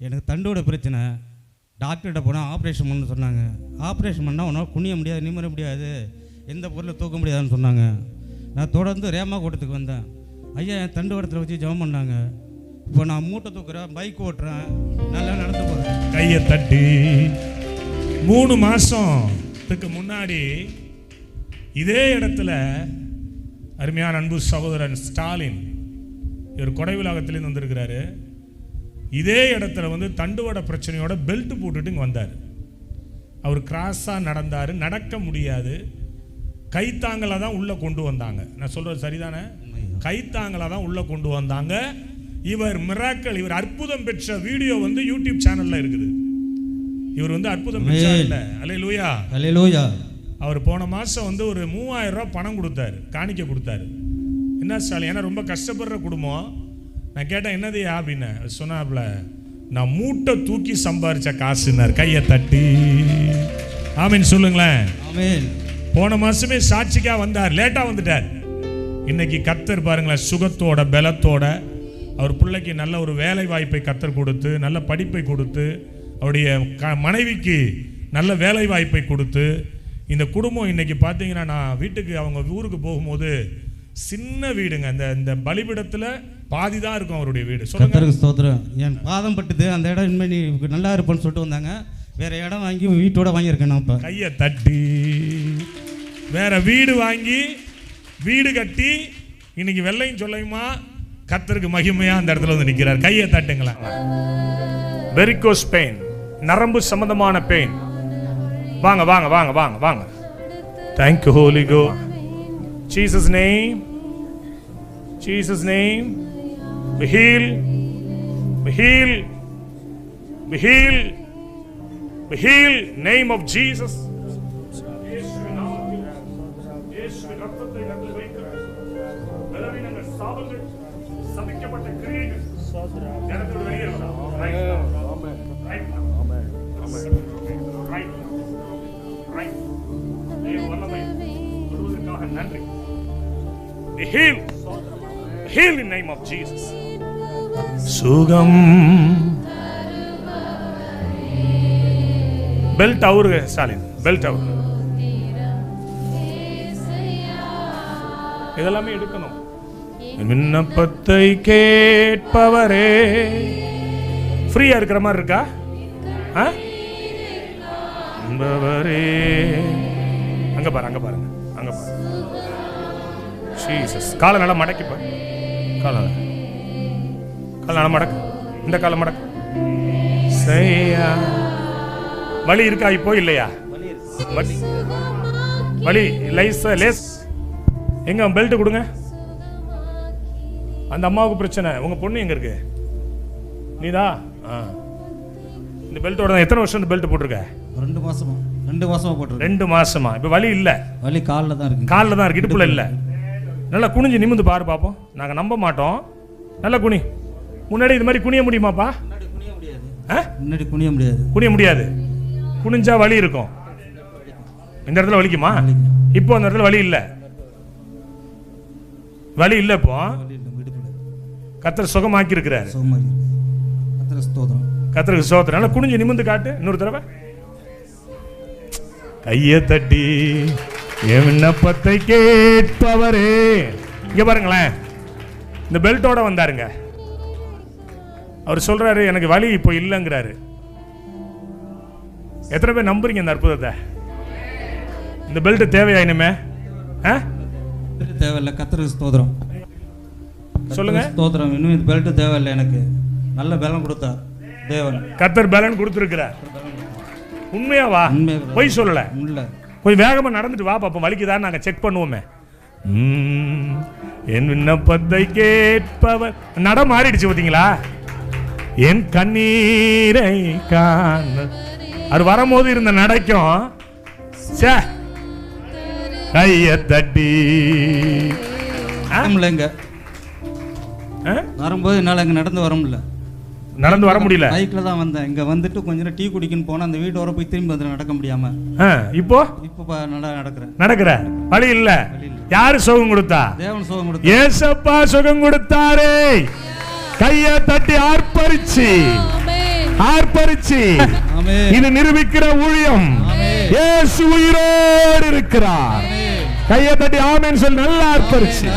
எனக்கு தண்டோட பிரச்சனை. டாக்டர்கிட்ட போனால் ஆப்ரேஷன் பண்ண சொன்னாங்க. ஆப்ரேஷன் பண்ணால் உன்னால் குனிய முடியாது, நிமிர முடியாது, எந்த பொருளை தூக்க முடியாதுன்னு சொன்னாங்க. நான் தொடர்ந்து ரேமா கூட்டத்துக்கு வந்தேன். ஐயா என் தண்டு இடத்துல வச்சு ஜெபம் பண்ணாங்க. இப்போ நான் மூட்டை தூக்குறேன், பைக் ஓட்டுறேன், நல்லா நடந்து போகிறேன். கையை தட்டி 3 மாதத்துக்கு முன்னாடி இதே இடத்துல அருமையான அன்பு சகோதரன் ஸ்டாலின் இவர் கொடை விலாகத்திலேருந்து வந்திருக்கிறாரு. இதே இடத்துல வந்து தண்டுவட பிரச்சனையோட பெல்ட் போட்டுட்டு இங்கே வந்தார். அவர் கிராஸாக நடந்தார், நடக்க முடியாது, கைத்தாங்களாக தான் உள்ளே கொண்டு வந்தாங்க. நான் சொல்கிறது சரிதானே? கைத்தாங்களாக தான் உள்ளே கொண்டு வந்தாங்க. இவர் மிராக்கள், இவர் அற்புதம் பெற்ற வீடியோ வந்து யூடியூப் சேனலில் இருக்குது. இவர் வந்து அற்புதம் பெற்றார் இல்லை? அல்லேலூயா, அல்லேலூயா. அவர் போன மாதம் வந்து ஒரு 3000 ரூபா பணம் கொடுத்தாரு, காணிக்க கொடுத்தாரு. என்ன ஸ்டாலின், ஏன்னா ரொம்ப கஷ்டப்படுற குடும்பம். நான் கேட்டேன் என்னதையா அப்படின்னு. சொன்னாப்புல நான் மூட்டை தூக்கி சம்பாரிச்ச காசுன்னார். கையை தட்டி ஆமீன் சொல்லுங்களேன். ஆமீன். போன மாசமே சாட்சிக்காக வந்தார், லேட்டாக வந்துட்டார். இன்னைக்கு கர்த்தர் பாருங்களேன், சுகத்தோட பலத்தோட அவர் பிள்ளைக்கு நல்ல ஒரு வேலை வாய்ப்பை கர்த்தர் கொடுத்து, நல்ல படிப்பை கொடுத்து, அவருடைய மனைவிக்கு நல்ல வேலை வாய்ப்பை கொடுத்து, இந்த குடும்பம் இன்னைக்கு பார்த்தீங்கன்னா, நான் வீட்டுக்கு அவங்க ஊருக்கு போகும்போது சின்ன வீடுங்க, இந்த பலிபிடத்தில் பாதி தான் இருக்கும் அவருடைய வீடு. கர்த்தருக்கு ஸ்தோத்திரம். என் பாதம் பட்டுது, அந்த இடம் இனிமேல் நீ நல்லா இருப்பேன்னு சொல்லிட்டு வந்தாங்க. வேற இடம் வாங்கி வீட்டோட வாங்கியிருக்கேன் நான். இப்போ கையை தட்டி வேற வீடு வாங்கி வீடு கட்டி இன்னைக்கு வெள்ளையும் சொல்லையுமா கர்த்தருக்கு மகிமையா அந்த இடத்துல வந்து நிற்கிறார். கையை தட்டுங்களா. வெரிகோஸ் பெயின், நரம்பு சம்பந்தமான பெயின். வாங்க வாங்க வாங்க வாங்க வாங்க. Thank you Holi go. Jesus name, Jesus name, be heal, be heal, be heal, be heal, name of Jesus. நன்றி. Be healed. Heal in name of Jesus. சுகம். பெல்ட் அவரு ஸ்டாலின், பெல்ட் அவரு. இதெல்லாமே எடுக்கணும். விண்ணப்பத்தை கேட்பவரே. ஃப்ரீயா இருக்கிற மாதிரி இருக்கா? அங்க பாரு, அங்க பாருங்க, அங்க பாரு. ஜீசஸ். காலை நல்லா மடக்கிப்ப, காலை நல்லா மடக்கு, இந்த காலை மடக்கு. சரியா? வலி இருக்கா இப்போ? இல்லையா? வலி லேஸ். எங்க பெல்ட் கொடுங்க. அந்த அம்மாவுக்கு பிரச்சனை. உங்க பொண்ணு எங்க இருக்கு? நீதா? இந்த பெல்ட்டோட தான் எத்தனை வருஷம் இந்த பெல்ட் போட்டிருக்க? 2 மாசமா. 2 மாசமா போட்டிருக்க. 2 மாசமா. இப்போ வலி இல்ல? வலி காலில் தான் இருக்கு. காலில் தான் இருக்கு, இடுப்புல இல்ல. நல்லா குனிஞ்சு நிமிந்து பாரு பாப்போம். நாங்க நம்ப மாட்டோம். நல்லா குனி. முன்னாடி இது மாதிரி குனிய முடியுமாப்பா? முன்னாடி குனிய முடியாது. குனிய முடியாது. குனிஞ்சா வலி இருக்கும். இந்த இடத்துல வலிக்குமா? இப்போ அந்த இடத்துல வலி இல்ல. வலி இல்ல. இப்போ கர்த்தர் சுகமாக்கி இருக்கிறாரு. கர்த்தருக்கு ஸ்தோத்திரம். நல்லா குனிஞ்சு நிமிந்து காட்டு இன்னொரு தடவை. கையை தட்டி என் விண்ணப்பத்தை கேட்பவரே. இங்க பாருங்களேன், இந்த பெல்ட்டோட வந்தாருங்க. அவர் சொல்றாரு எனக்கு வலி இப்போ இல்லைங்கிறாரு. எத்தனை பேர் நம்புறீங்க இந்த அற்புதத்தை? இந்த பெல்ட் தேவையா இனிமே? தேவையில்லை. கர்த்தருக்கு ஸ்தோத்திரம். சொல்லுங்க. ஸ்தோத்திரம். இன்னும் இந்த பெல்ட் தேவையில்லை. எனக்கு நல்ல பலன் கொடுத்தார் தேவன். கர்த்தர் பலன் கொடுத்திருக்கிறார். உண்மையாவா? போய் சொல்லல. கொஞ்சம் வேகமா நடந்துட்டு வா பாப்போம், வலிக்குதான் நாங்க செக் பண்ணுவோமே. என் விண்ணப்பத்தை கேட்பவர். நட மாறிடுச்சு பாத்தீங்களா? என் கண்ணீரை காண. அது வரும்போது இருந்த நடைக்கும் கைய தட்டி வரும்போது என்னால அங்க நடந்து வர முடியல. நடந்து வர முடியல. பைக்ல தான் வந்தேன். இங்க வந்துட்டு கொஞ்ச நேரம் டீ குடிக்கன்னு போனா அந்த வீட்டு வர போய் திரும்பி வந்து நடக்க முடியாம இப்போ நடக்கிற வழி இல்ல. யாரு சுகம் கொடுத்தா? தேவன் சுகம் கொடுத்தார். ஏசப்பா சுகம் கொடுத்தாரே. கையை தட்டி ஆர்ப்பரிச்சு ஆர்ப்பரிச்சு இது நிரூபிக்கிற ஊழியம். இயேசு உயிரோடு இருக்கிறார். கையை தட்டி ஆமென் சொல்லி நல்லா ஆர்ப்பரிச்சு